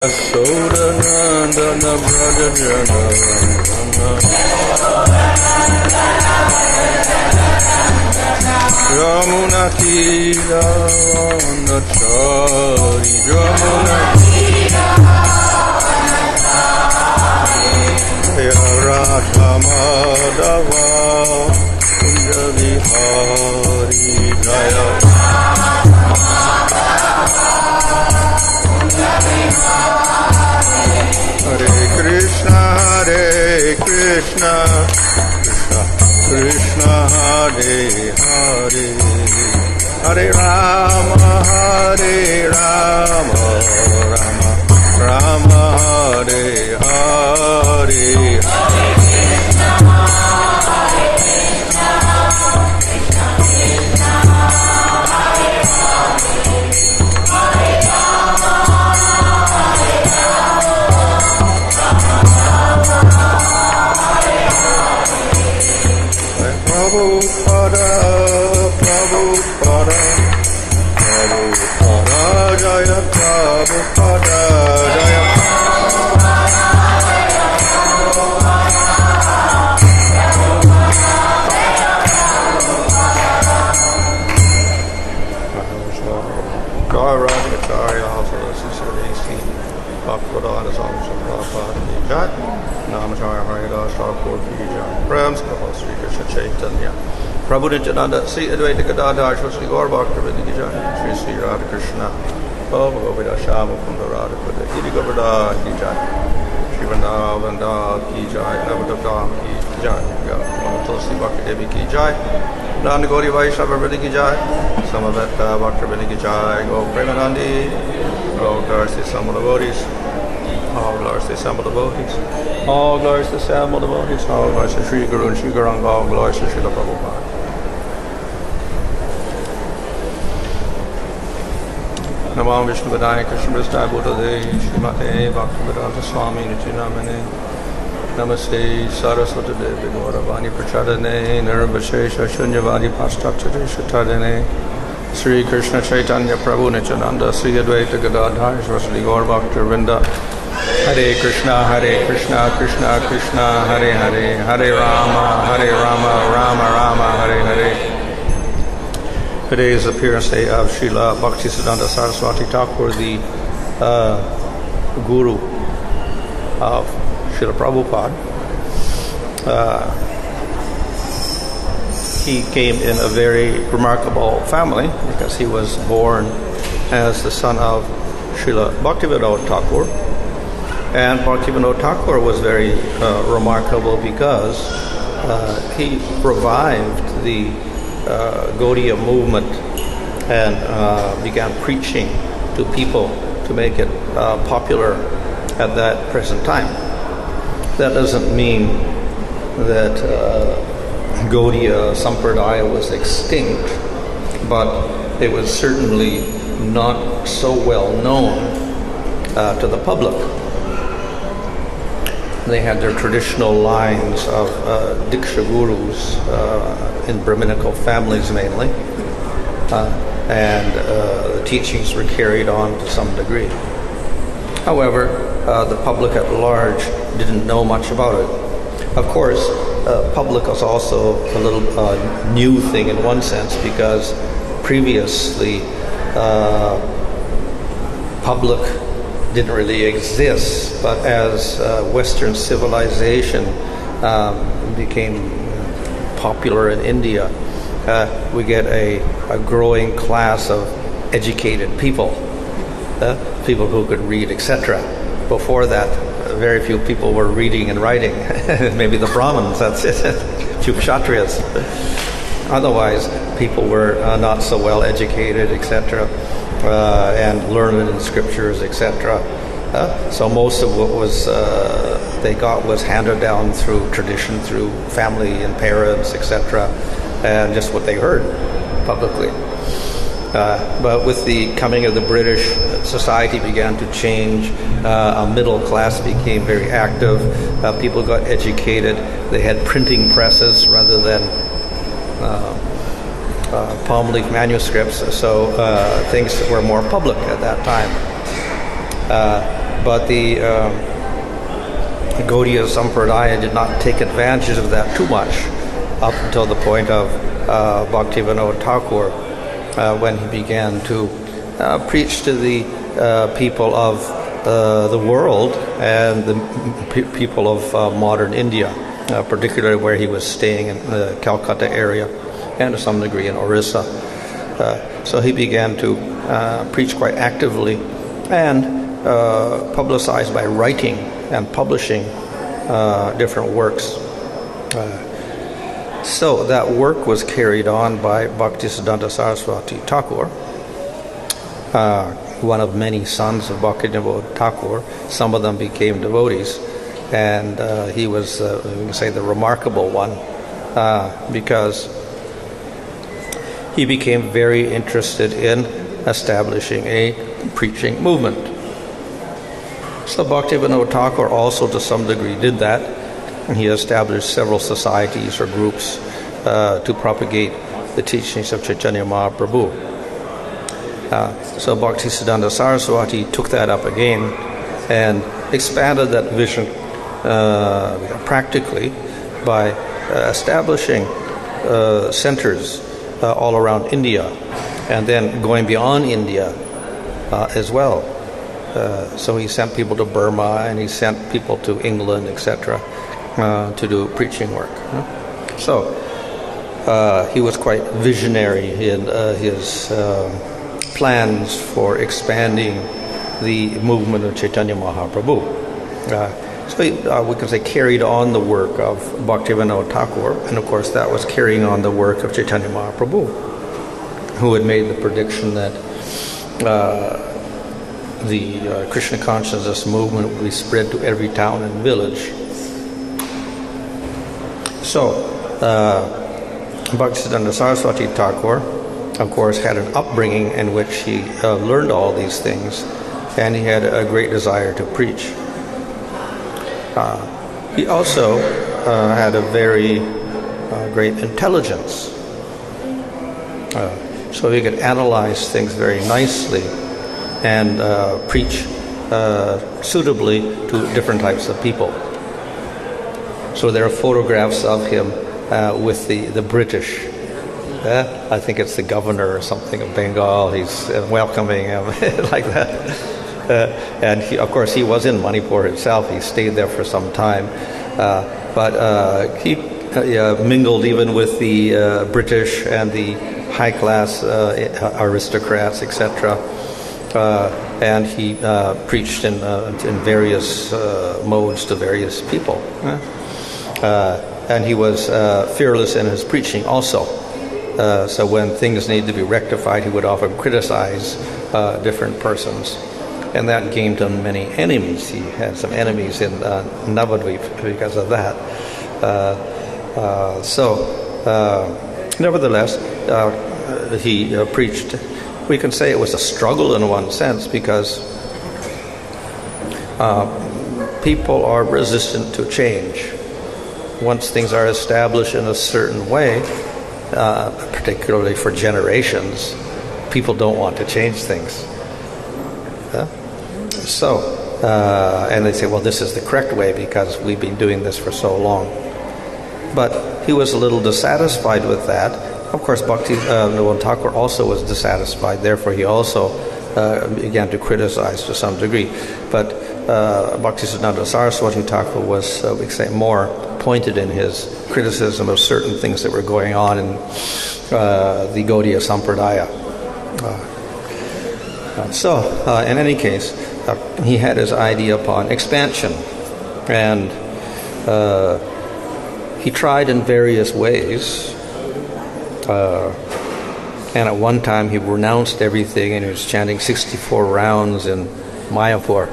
Sodanandana Brajajana Yamuna Tira Vanachari Yamuna Tira Radha Madhava Kunja Vihari Jaya Hare Krishna, Krishna Krishna, Hare Hare, Hare Rama, Rama Rama, Hare Hare. Prabhupada, Prabhupada, Prabhupada, Jaya Prabhupada, Jaya. Gauranga-charya also Sisarisi, Bhagavata Samsa Prabhupada Ki Jai, Namacharya Haridas Thakur Ki Jai, Prem Saho Sri Krishna Chaitanya, Prabhu Nityananda, Sri Advaita Gadadhar, Sri Gaur Bhaktivinoda Ki Jai, Sri Radha Krishna, Bhagavata Shama Kunda Radha Kuda, Giri Govardhan Ki Jai, Shri Vrindavan Ki Jai, Navadam Ki Jai, Tulsi Bhakti Devi Ki Jai, Nanda Gauri Vaishnava Vriti Ki Jai, Samaveta Bhaktivinoda Ki Jai, Go Premanandi, Go Glories to some of the devotees, all glories to some of the devotees, all glories to some of the devotees, all glories to Sri Guru and Sri Gauranga, all glories to Srila Prabhupada. Namam Vishnu Vadaya Krishna Vishnu Buddhade Śrīmate Bhaktivedanta Swami Nityanamane Namaste Saraswati Devi Gauravani Prachadane Nirvashesha Shunyavadi Paschatchate Shatadane Sri Krishna Chaitanya Prabhu Nityananda Sri Advaita Gadadhar Sri Gaur Bhaktivinoda Hare Krishna Krishna Krishna Hare Hare Hare Rama Rama Rama Hare Hare. Today is the appearance day of Srila Bhaktisiddhanta Saraswati Thakur, the guru of Srila Prabhupada. He came in a very remarkable family because he was born as the son of Srila Bhaktivinoda Thakur. And Bhaktivinoda Thakur was very remarkable because he revived the Gaudiya movement and began preaching to people to make it popular at that present time. That doesn't mean that Gaudiya Sampradaya was extinct, but it was certainly not so well known to the public. They had their traditional lines of Diksha Gurus in Brahminical families mainly, and the teachings were carried on to some degree. However, the public at large didn't know much about it. Of course, public was also a little new thing in one sense because previously public didn't really exist, but as Western civilization became popular in India, we get a growing class of educated people, people who could read, etc. Before that, very few people were reading and writing. Maybe the Brahmins, that's it, a few Kshatriyas. Otherwise, people were not so well educated, etc., and learned in scriptures, etc. So most of what was they got was handed down through tradition, through family and parents, etc., and just what they heard publicly. But with the coming of the British, society began to change. A middle class became very active. People got educated. They had printing presses rather than palm leaf manuscripts, so things were more public at that time. but the Gaudiya Sampradaya did not take advantage of that too much up until the point of Bhaktivinoda Thakur, when he began to preach to the people of the world and the people of modern India, particularly where he was staying in the Calcutta area and to some degree in Orissa. So he began to preach quite actively and publicize by writing and publishing different works. So that work was carried on by Bhaktisiddhanta Saraswati Thakur, one of many sons of Bhaktivinoda Thakur. Some of them became devotees, and he was, we can say, the remarkable one, because he became very interested in establishing a preaching movement. So Bhaktivinoda Thakur also to some degree did that, and he established several societies or groups to propagate the teachings of Chaitanya Mahaprabhu. So Bhaktisiddhanta Saraswati took that up again and expanded that vision practically by establishing centers all around India, and then going beyond India as well. So he sent people to Burma, and he sent people to England, etc., to do preaching work. So he was quite visionary in his plans for expanding the movement of Chaitanya Mahaprabhu. So he, we can say, carried on the work of Bhaktivinoda Thakur, and of course that was carrying on the work of Chaitanya Mahaprabhu, who had made the prediction that the Krishna consciousness movement would be spread to every town and village. So Bhaktisiddhanta Saraswati Thakur, of course, had an upbringing in which he learned all these things, and he had a great desire to preach. He also had a very great intelligence, so he could analyze things very nicely and preach suitably to different types of people. So there are photographs of him with the British. I think it's the governor or something of Bengal. He's welcoming him like that. And he, of course, he was in Manipur himself. He stayed there for some time. But he mingled even with the British and the high-class aristocrats, etc. And he preached in various modes to various people. And he was fearless in his preaching also. So when things needed to be rectified, he would often criticize different persons. And that gained him many enemies. He had some enemies in Navadvip because of that. Nevertheless, he preached. We can say it was a struggle in one sense, because people are resistant to change. Once things are established in a certain way, particularly for generations, people don't want to change things. And they say, well, this is the correct way because we've been doing this for so long. But he was a little dissatisfied with that. Of course, Bhaktivinoda Thakur also was dissatisfied. Therefore, he also began to criticize to some degree. But Bhaktisiddhanta Saraswati Thakur was, we could say, more pointed in his criticism of certain things that were going on in the Gaudiya Sampradaya. In any case, he had his idea upon expansion, and he tried in various ways. And at one time he renounced everything, and he was chanting 64 rounds in Mayapur.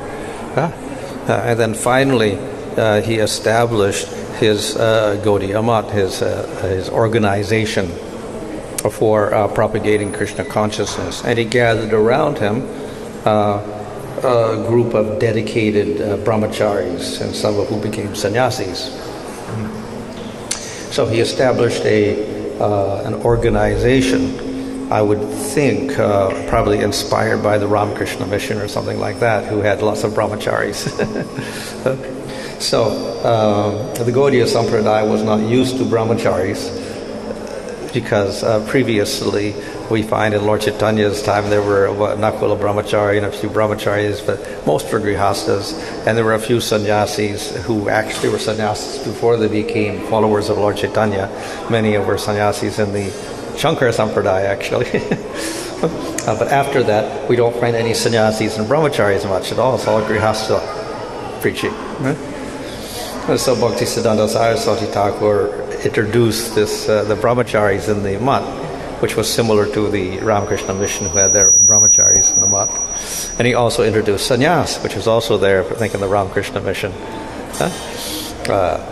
And then finally he established his Gaudiya Math, his organization for propagating Krishna consciousness. And he gathered around him a group of dedicated brahmacharis, and some of who became sannyasis. So he established an organization I would think probably inspired by the Ramakrishna mission or something like that, who had lots of brahmacharis. So the Gaudiya Sampradaya was not used to brahmacharis, because previously we find in Lord Chaitanya's time there were Nakula brahmachari and a few brahmacharis, but most were grihastas, and there were a few sannyasis who actually were sannyasis before they became followers of Lord Chaitanya. Many were sannyasis in the Shankara Sampradaya, actually. But after that, we don't find any sannyasis and brahmacharis much at all. It's all grihasta preaching. Right? So Bhaktisiddhanta Saraswati Thakur introduced the brahmacharis in the mutt, which was similar to the Ramakrishna mission, who had their brahmacharis in the mutt. And he also introduced sannyas, which was also there, I think, in the Ramakrishna mission.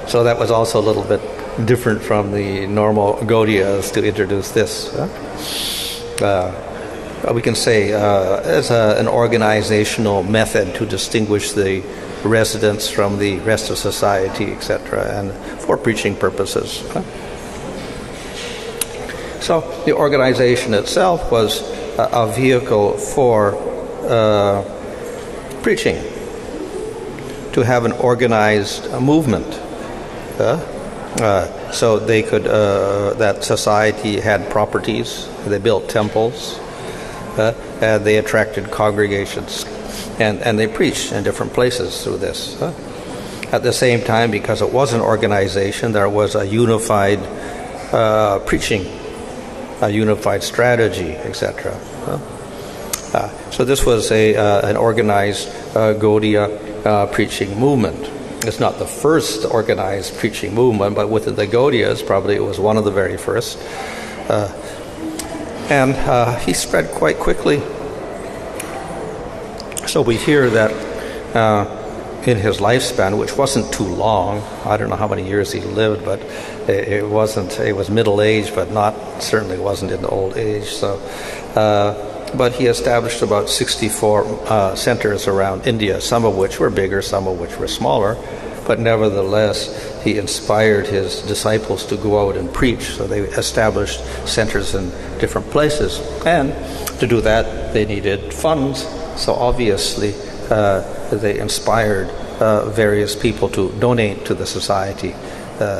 So that was also a little bit different from the normal Gaudiyas to introduce this. We can say as an organizational method to distinguish the residents from the rest of society, etc., and for preaching purposes. So the organization itself was a vehicle for preaching, to have an organized movement. So they could, that society had properties, they built temples, and they attracted congregations, and they preached in different places through this. At the same time, because it was an organization, there was a unified preaching, a unified strategy, etc. So this was an organized Gaudiya preaching movement. It's not the first organized preaching movement, but within the Gaudiyas, probably it was one of the very first. And he spread quite quickly. So we hear that in his lifespan, which wasn't too long, I don't know how many years he lived, but it was middle-aged, but certainly wasn't in old age. So, but he established about 64 centers around India, some of which were bigger, some of which were smaller. But nevertheless, he inspired his disciples to go out and preach. So they established centers in different places. And to do that, they needed funds. So obviously, they inspired various people to donate to the society.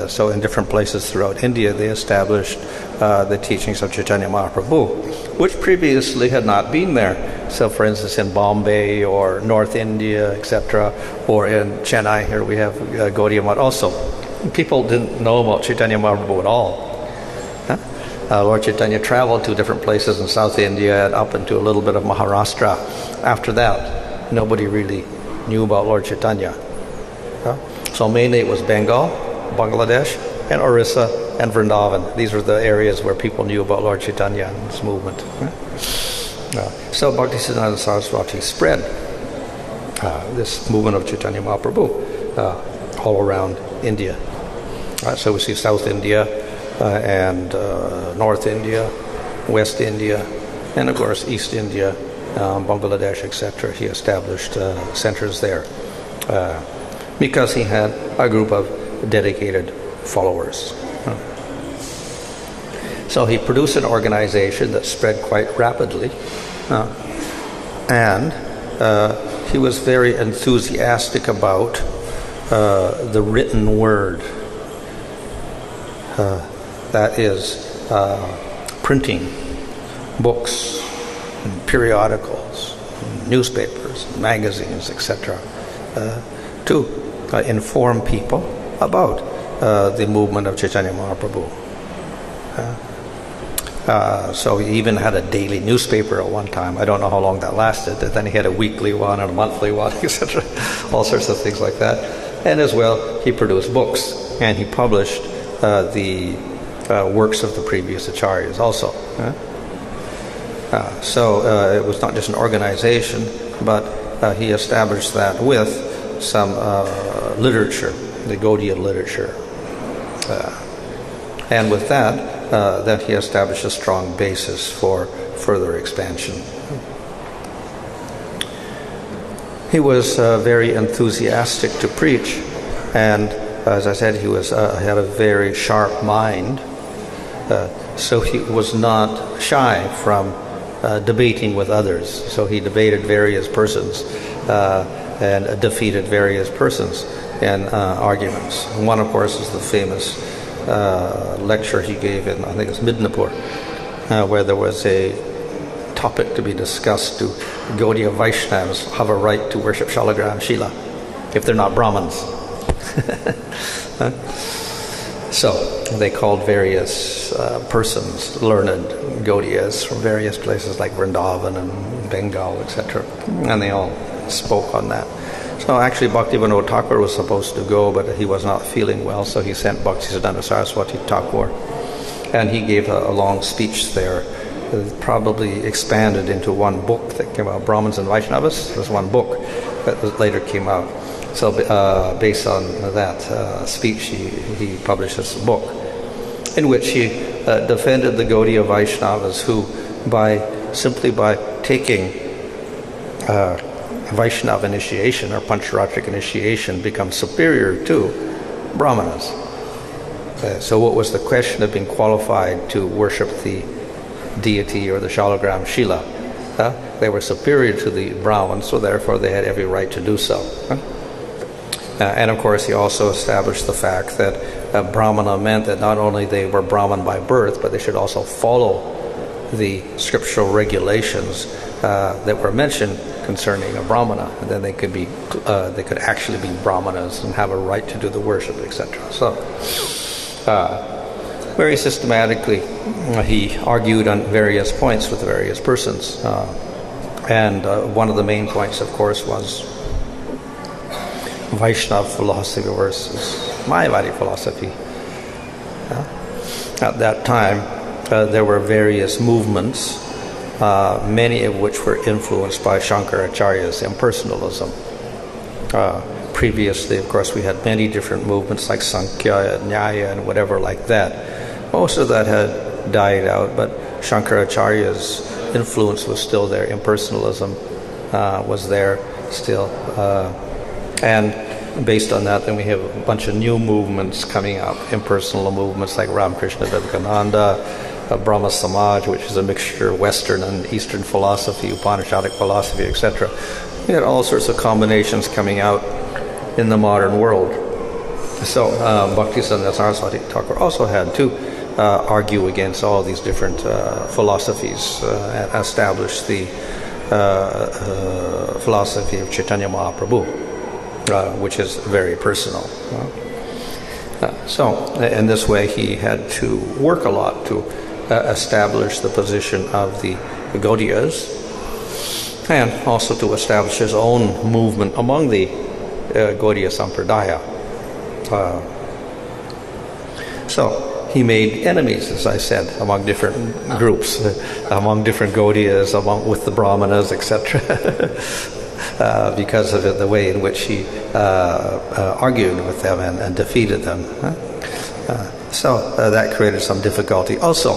So in different places throughout India, they established the teachings of Chaitanya Mahaprabhu, which previously had not been there. So for instance, in Bombay or North India, etc., or in Chennai, here we have Gaudiya Math also. People didn't know about Chaitanya Mahaprabhu at all. Lord Chaitanya traveled to different places in South India and up into a little bit of Maharashtra. After that, nobody really knew about Lord Chaitanya. So mainly it was Bengal, Bangladesh, and Orissa, and Vrindavan. These were the areas where people knew about Lord Chaitanya and his movement. So Bhaktisiddhanta Saraswati spread this movement of Chaitanya Mahaprabhu all around India. So we see South India and North India, West India, and of course East India, Bangladesh, etc. He established centers there because he had a group of dedicated followers. So he produced an organization that spread quite rapidly, and he was very enthusiastic about the written word. That is printing books and periodicals, and newspapers, and magazines, etc., to inform people about the movement of Chaitanya Mahaprabhu. So he even had a daily newspaper at one time. I don't know how long that lasted. Then he had a weekly one and a monthly one, etc. All sorts of things like that. And as well, he produced books, and he published the works of the previous acharyas also. So it was not just an organization, but he established that with some literature, the Gaudiya literature. And with that, then he established a strong basis for further expansion. He was very enthusiastic to preach, and as I said, he had a very sharp mind. so he was not shy from debating with others. So he debated various persons and defeated various persons in arguments. One, of course, is the famous lecture he gave in, I think it's Midnapur, where there was a topic to be discussed: do Gaudiya Vaishnavas have a right to worship Shalagram Shila if they're not Brahmins? So they called various persons, learned Gaudiyas from various places like Vrindavan and Bengal, etc., and they all spoke on that. So actually Bhaktivinoda Thakur was supposed to go, but he was not feeling well, so he sent Bhaktisiddhanta Saraswati Thakur, and he gave a long speech there. It probably expanded into one book that came out, Brahmins and Vaishnavas. It was one book that later came out. So based on that speech, he published this book in which he defended the Gaudiya Vaishnavas who, simply by taking Vaishnava initiation or Pancharatric initiation, become superior to Brahmanas. So what was the question of being qualified to worship the deity or the Shalagram Shila? They were superior to the Brahmins, so therefore they had every right to do so. And of course he also established the fact that Brahmana meant that not only they were Brahman by birth, but they should also follow the scriptural regulations that were mentioned concerning a Brahmana, and then they could actually be Brahmanas and have a right to do the worship, etc. So very systematically he argued on various points with various persons, and one of the main points, of course, was Vaishnava philosophy versus Mayavadi philosophy. At that time there were various movements, many of which were influenced by Shankaracharya's impersonalism. Previously, of course, we had many different movements like Sankhya and Nyaya and whatever like that. Most of that had died out, but Shankaracharya's influence was still there. Impersonalism was there still. And based on that, then we have a bunch of new movements coming up, impersonal movements like Ramakrishna Vivekananda, Brahma Samaj, which is a mixture of Western and Eastern philosophy, Upanishadic philosophy, etc. We had all sorts of combinations coming out in the modern world. So Bhaktisiddhanta Saraswati Thakur also had to argue against all these different philosophies and establish the philosophy of Chaitanya Mahaprabhu, which is very personal. So in this way he had to work a lot to establish the position of the Gaudiyas, and also to establish his own movement among the Gaudiya Sampradaya. So he made enemies, as I said, among different groups, among different Gaudiyas, with the Brahmanas, etc. Because of the way in which he argued with them and defeated them. So that created some difficulty also.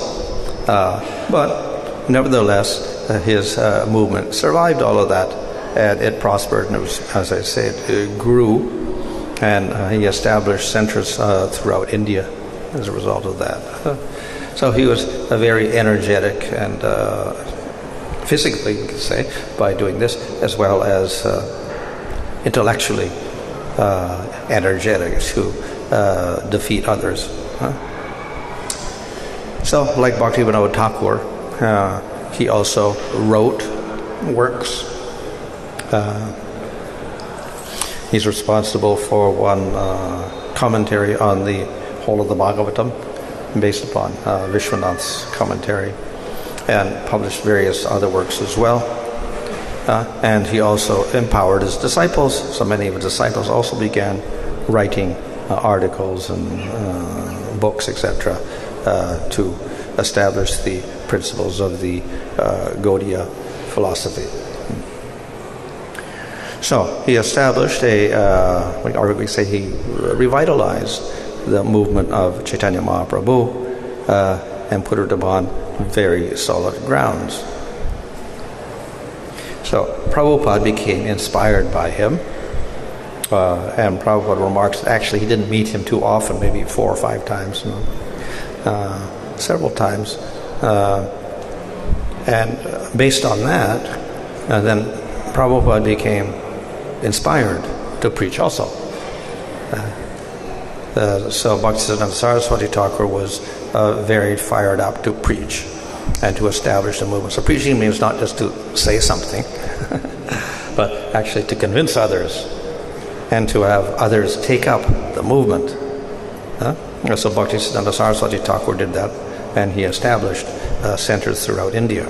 But nevertheless, his movement survived all of that, and it prospered, and it was, as I said, it grew, and he established centers throughout India as a result of that. So he was a very energetic and physically, you could say, by doing this, as well as intellectually energetic to defeat others. So, like Bhaktivinoda Thakur, he also wrote works. He's responsible for one commentary on the whole of the Bhāgavatam, based upon Vishwanath's commentary, and published various other works as well. And he also empowered his disciples, so many of his disciples also began writing articles and books, etc., to establish the principles of the Gaudiya philosophy. So he established or we say he revitalized the movement of Chaitanya Mahaprabhu and put it upon very solid grounds. So Prabhupada became inspired by him, and Prabhupada remarks that actually he didn't meet him too often, maybe 4 or 5 times. several times. And based on that, then Prabhupada became inspired to preach also. So Bhaktisiddhanta Saraswati Thakur was very fired up to preach and to establish the movement. So preaching means not just to say something, but actually to convince others and to have others take up the movement. So Bhaktisiddhanta Saraswati Thakur did that, and he established centers throughout India.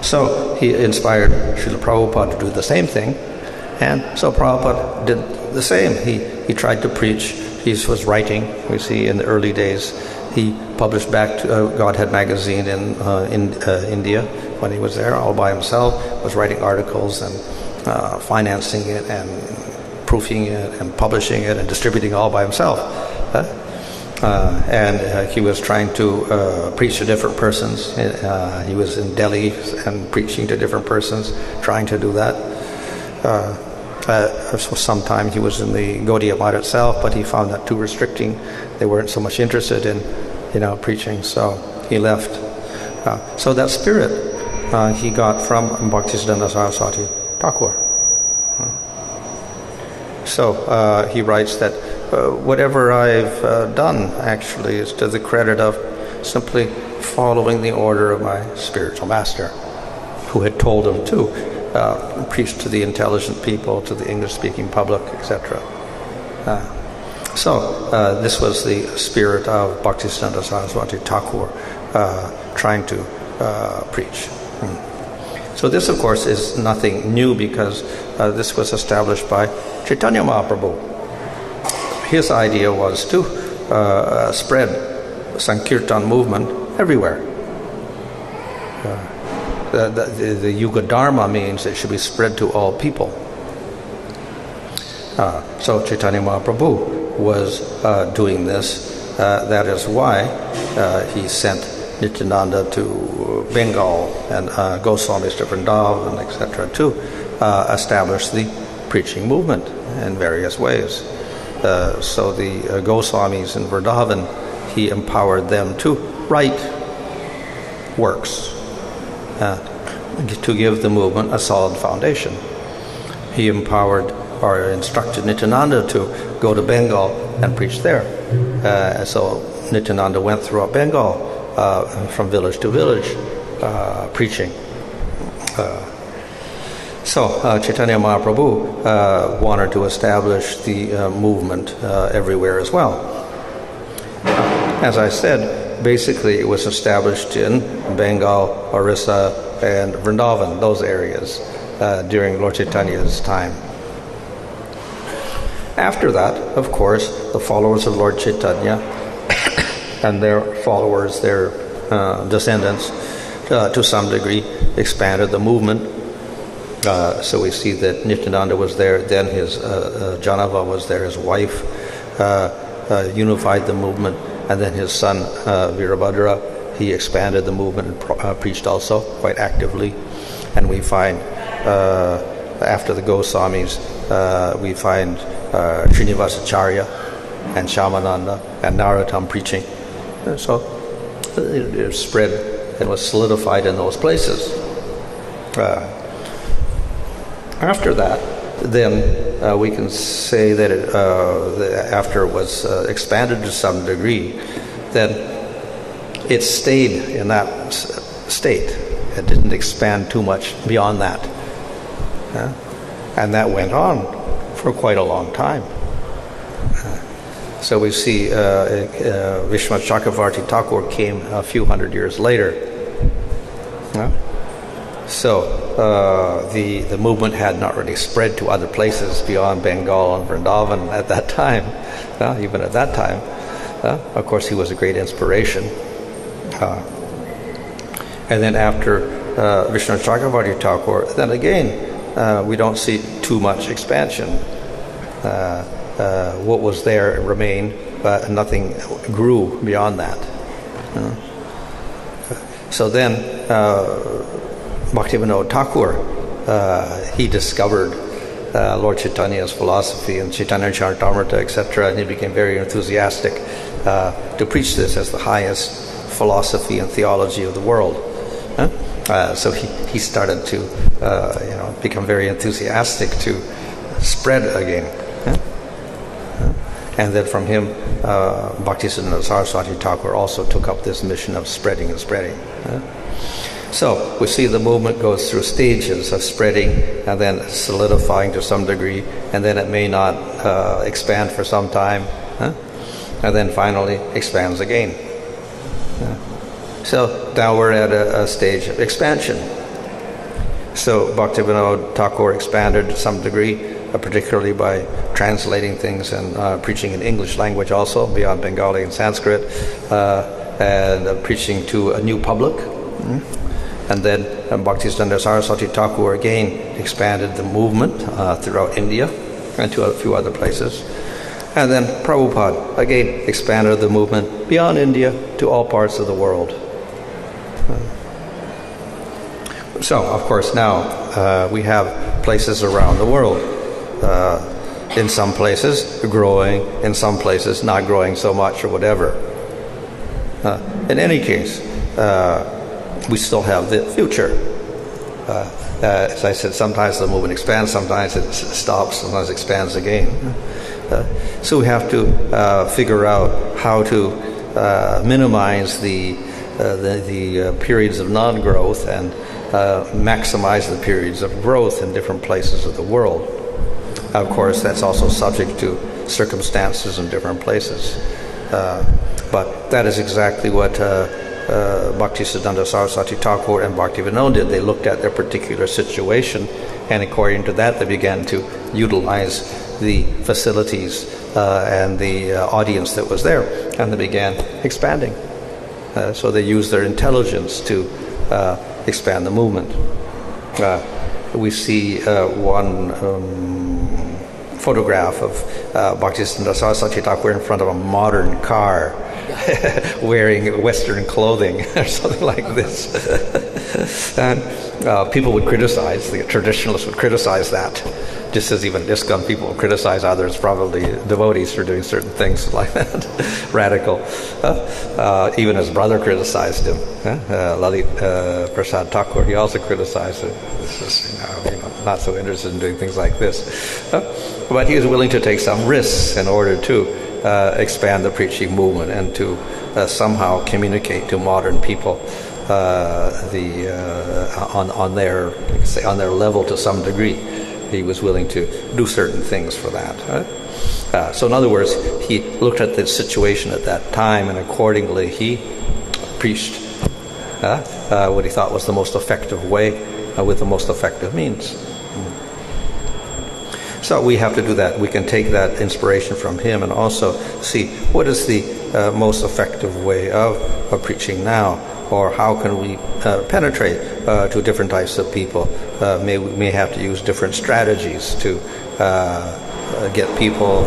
So he inspired Srila Prabhupada to do the same thing, and so Prabhupada did the same. He tried to preach. He was writing. We see in the early days he published back to Godhead magazine in India when he was there all by himself, was writing articles and financing it and proofing it and publishing it and distributing all by himself. And he was trying to preach to different persons. He was in Delhi and preaching to different persons, trying to do that. For some time he was in the Gaudiya Math itself, but he found that too restricting. They weren't so much interested in, preaching, so he left. So that spirit he got from Bhaktisiddhanta Saraswati Thakur. So he writes that whatever I've done actually is to the credit of simply following the order of my spiritual master, who had told him to preach to the intelligent people, to the English-speaking public, etc. So this was the spirit of Bhaktisiddhanta Saraswati Thakur trying to preach. So this, of course, is nothing new because this was established by Chaitanya Mahaprabhu. His idea was to spread Sankirtan movement everywhere. The Yuga Dharma means it should be spread to all people. So Chaitanya Mahaprabhu was doing this. That is why he sent Nityananda to Bengal and Goswamis to Vrindavan, etc., to establish the preaching movement in various ways. So the Goswamis in Vrindavan, he empowered them to write works to give the movement a solid foundation. He empowered or instructed Nityananda to go to Bengal and preach there. So Nityananda went throughout Bengal from village to village preaching. So Chaitanya Mahaprabhu wanted to establish the movement everywhere as well. As I said, basically it was established in Bengal, Orissa, and Vrindavan, those areas, during Lord Chaitanya's time. After that, of course, the followers of Lord Chaitanya and their followers, their descendants, to some degree expanded the movement. So we see that Nityananda was there, then his Janava was there, his wife unified the movement, and then his son Virabhadra, he expanded the movement and preached also quite actively. And we find, after the Goswamis, we find Srinivasacharya and Shamananda and Narottam preaching. So it spread and was solidified in those places. After that, then we can say that after it was expanded to some degree, then it stayed in that state. It didn't expand too much beyond that. And that went on for quite a long time. So we see Vishwanath Chakravarti Thakur came a few hundred years later. So the movement had not really spread to other places beyond Bengal and Vrindavan at that time. Even at that time, of course, he was a great inspiration. And then after Vishwanath Chakravarti Thakur, then again we don't see too much expansion. What was there remained, but nothing grew beyond that. So then Bhaktivinoda Thakur, he discovered Lord Chaitanya's philosophy and Chaitanya Charitamrita, etc., and he became very enthusiastic to preach this as the highest philosophy and theology of the world. So he started to become very enthusiastic to spread again. And then from him, Bhaktisiddhanta Saraswati Thakur also took up this mission of spreading and spreading. So we see the movement goes through stages of spreading and then solidifying to some degree, and then it may not expand for some time, and then finally expands again. So now we're at a stage of expansion. So Bhaktivinoda Thakur expanded to some degree, particularly by translating things and preaching in English language also, beyond Bengali and Sanskrit, and preaching to a new public. And then Bhaktisiddhanta Saraswati Thakur again expanded the movement throughout India and to a few other places. And then Prabhupada again expanded the movement beyond India to all parts of the world. So, of course, now we have places around the world. In some places growing, in some places not growing so much or whatever. In any case, we still have the future. As I said, sometimes the movement expands, sometimes it stops, sometimes it expands again. So we have to figure out how to minimize the periods of non-growth and maximize the periods of growth in different places of the world. Of course, that's also subject to circumstances in different places. But that is exactly what Bhaktisiddhanta Saraswati Thakur and Bhaktivinoda did. They looked at their particular situation, and according to that, they began to utilize the facilities and the audience that was there, and they began expanding. So they used their intelligence to expand the movement. We see one photograph of Bhaktisiddhanta Saraswati Thakur in front of a modern car, wearing Western clothing or something like this. And people would criticize, the traditionalists would criticize that, just as even ISKCON people would criticize others, probably devotees, for doing certain things like that, radical. Even his brother criticized him, Lalit Prasad Thakur. He also criticized it. This is, not so interested in doing things like this. But he was willing to take some risks in order to expand the preaching movement and to somehow communicate to modern people on their level to some degree. He was willing to do certain things for that. So in other words, he looked at the situation at that time, and accordingly he preached what he thought was the most effective way with the most effective means. So we have to do that. We can take that inspiration from him and also see what is the most effective way of preaching now, or how can we penetrate to different types of people. We may have to use different strategies to get people,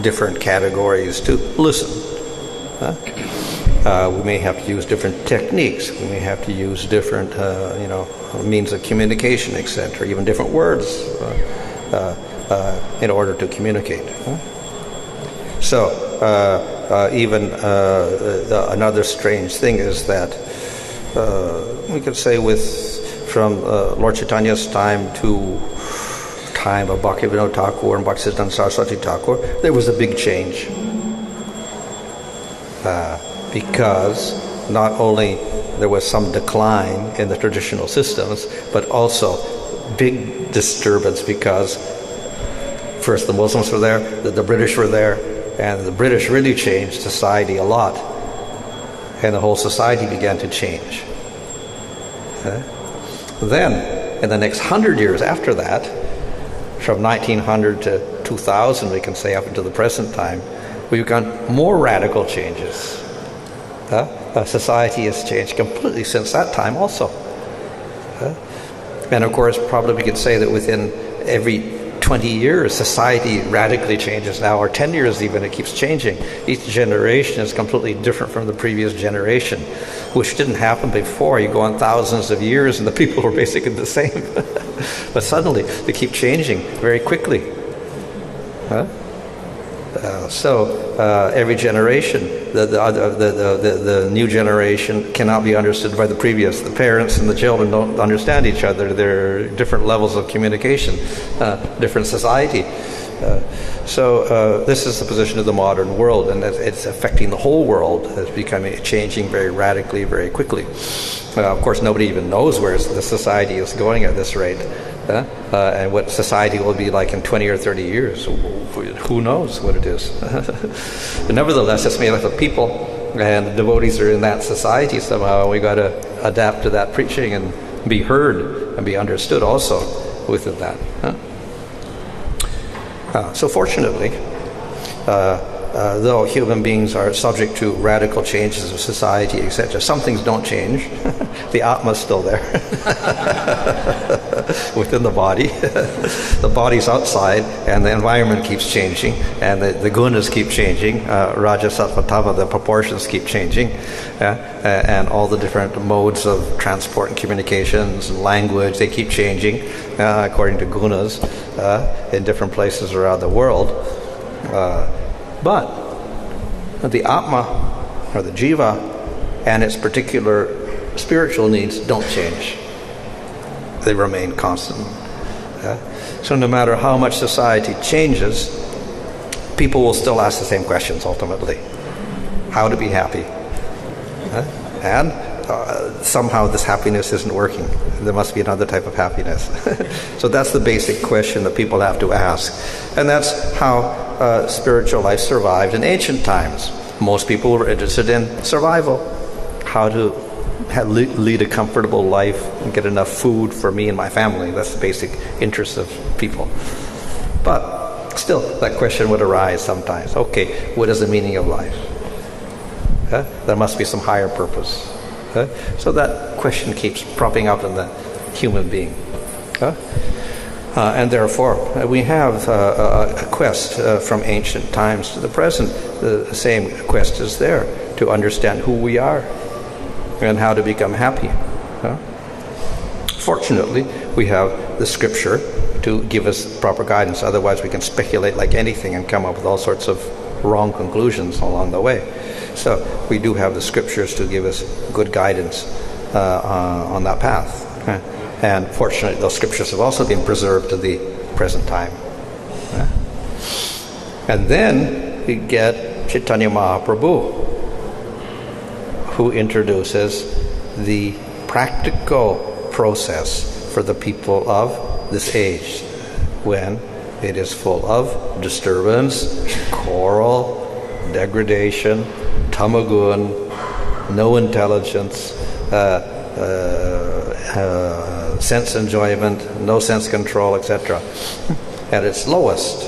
different categories to listen. We may have to use different techniques. We may have to use different means of communication, etc., even different words in order to communicate. So even another strange thing is that we could say from Lord Chaitanya's time to time of Bhaktivinoda Thakur and Bhaktisiddhanta Saraswati Thakur, there was a big change. Because not only there was some decline in the traditional systems, but also big disturbance, because first the Muslims were there, the British were there, and the British really changed society a lot, and the whole society began to change. Then, in the next 100 years after that, from 1900 to 2000, we can say up until the present time, we've got more radical changes. Society has changed completely since that time also. And of course, probably we could say that within every 20 years, society radically changes now, or 10 years even, it keeps changing. Each generation is completely different from the previous generation, which didn't happen before. You go on thousands of years and the people were basically the same. But suddenly they keep changing very quickly. Huh? So every generation, the new generation cannot be understood by the previous. The parents and the children don't understand each other. There are different levels of communication, different society. So this is the position of the modern world, and it's affecting the whole world. It's becoming changing very radically, very quickly. Of course, nobody even knows where the society is going at this rate, and what society will be like in 20 or 30 years. Who knows what it is? But nevertheless, it's made up of people, and the devotees are in that society somehow, and we got to adapt to that preaching and be heard and be understood also within that. So fortunately, though human beings are subject to radical changes of society, etc., some things don't change. The Atma is still there within the body. The body's outside, and the environment keeps changing, and the gunas keep changing. Raja, Sattva, Tava, the proportions keep changing, and all the different modes of transport and communications and language, they keep changing according to gunas in different places around the world. But the Atma, or the Jiva, and its particular spiritual needs don't change. They remain constant. So no matter how much society changes, people will still ask the same questions ultimately. How to be happy. And somehow this happiness isn't working. There must be another type of happiness. So that's the basic question that people have to ask. And that's how spiritual life survived in ancient times. Most people were interested in survival. How to lead a comfortable life and get enough food for me and my family. That's the basic interest of people. But still, that question would arise sometimes. Okay, what is the meaning of life? There must be some higher purpose. So that question keeps propping up in the human being. And therefore, we have a quest from ancient times to the present. The same quest is there, to understand who we are and how to become happy. Fortunately, we have the scripture to give us proper guidance. Otherwise, we can speculate like anything and come up with all sorts of wrong conclusions along the way. So we do have the scriptures to give us good guidance on that path. And fortunately, those scriptures have also been preserved to the present time. And then we get Chaitanya Mahaprabhu, who introduces the practical process for the people of this age, when it is full of disturbance, quarrel, degradation, tamagun, no intelligence, sense enjoyment, no sense control, etc. At its lowest.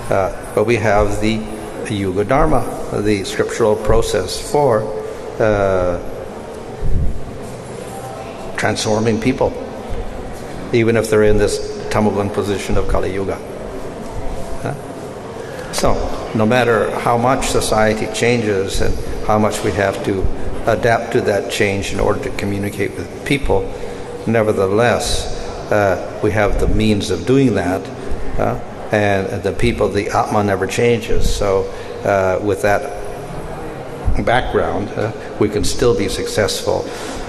But we have the Yuga Dharma, the scriptural process for transforming people, even if they're in this tamagun position of Kali Yuga. So, no matter how much society changes and how much we have to adapt to that change in order to communicate with people, nevertheless, we have the means of doing that, and the people, the Atma never changes. So, with that background, we can still be successful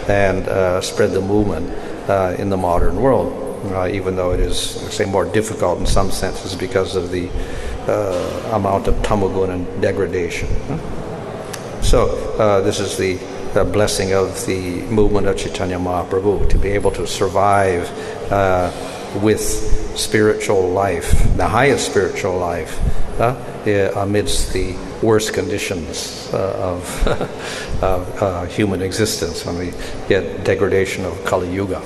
and spread the movement in the modern world, even though it is, say, more difficult in some senses because of the amount of tamagun and degradation. So this is the blessing of the movement of Chaitanya Mahaprabhu, to be able to survive with spiritual life, the highest spiritual life, amidst the worst conditions of human existence, when we get degradation of Kali Yuga.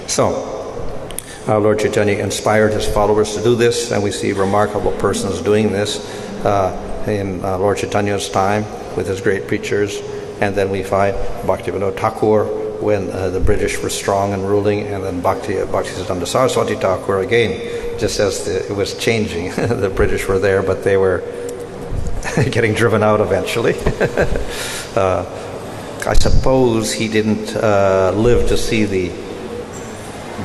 So, our Lord Chaitanya inspired his followers to do this, and we see remarkable persons doing this in Lord Chaitanya's time with his great preachers. And then we find Bhaktivinoda Thakur when the British were strong and ruling, and then Bhaktisiddhanta Saraswati Thakur again, just as it was changing. The British were there, but they were getting driven out eventually. I suppose he didn't live to see the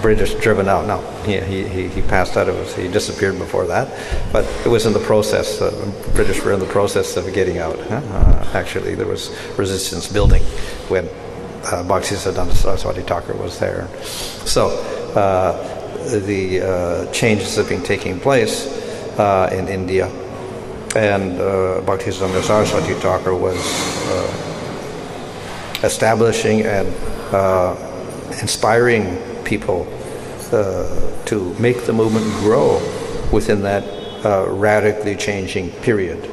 British driven out. No, he passed out. He disappeared before that, but it was in the process. The British were in the process of getting out. Actually, there was resistance building when Bhaktisiddhanta Saraswati Thakur was there. So the changes have been taking place in India, and Bhaktisiddhanta Saraswati Thakur was establishing and inspiring people to make the movement grow within that radically changing period.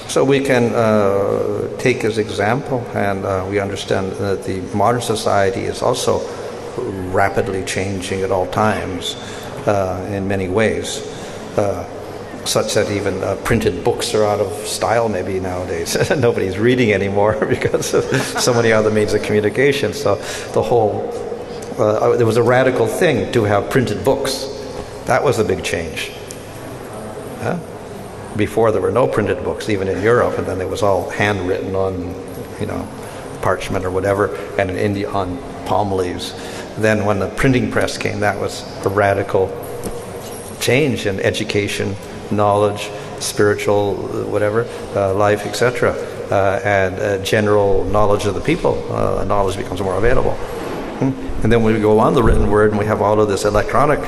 So we can take as example, and we understand that the modern society is also rapidly changing at all times in many ways, such that even printed books are out of style maybe nowadays. Nobody's reading anymore because of so many other means of communication. So the whole, there was a radical thing to have printed books. That was a big change. Before there were no printed books, even in Europe, and then it was all handwritten on, parchment or whatever, and in India on palm leaves. Then when the printing press came, that was a radical change in education, knowledge, spiritual, whatever, life, etc., and general knowledge of the people. Knowledge becomes more available. And then we go on the written word, and we have all of this electronic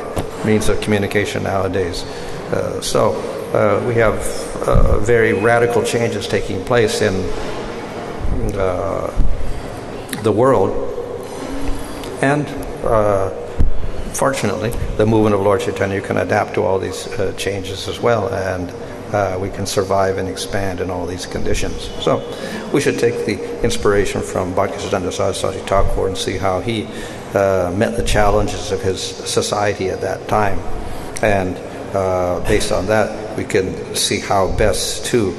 means of communication nowadays. So we have very radical changes taking place in the world, and fortunately, the movement of Lord Chaitanya can adapt to all these changes as well, and we can survive and expand in all these conditions. So we should take the inspiration from Bhaktisiddhanta Saraswati Thakur and see how he met the challenges of his society at that time, and based on that, we can see how best to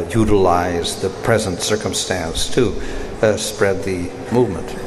utilize the present circumstance to spread the movement.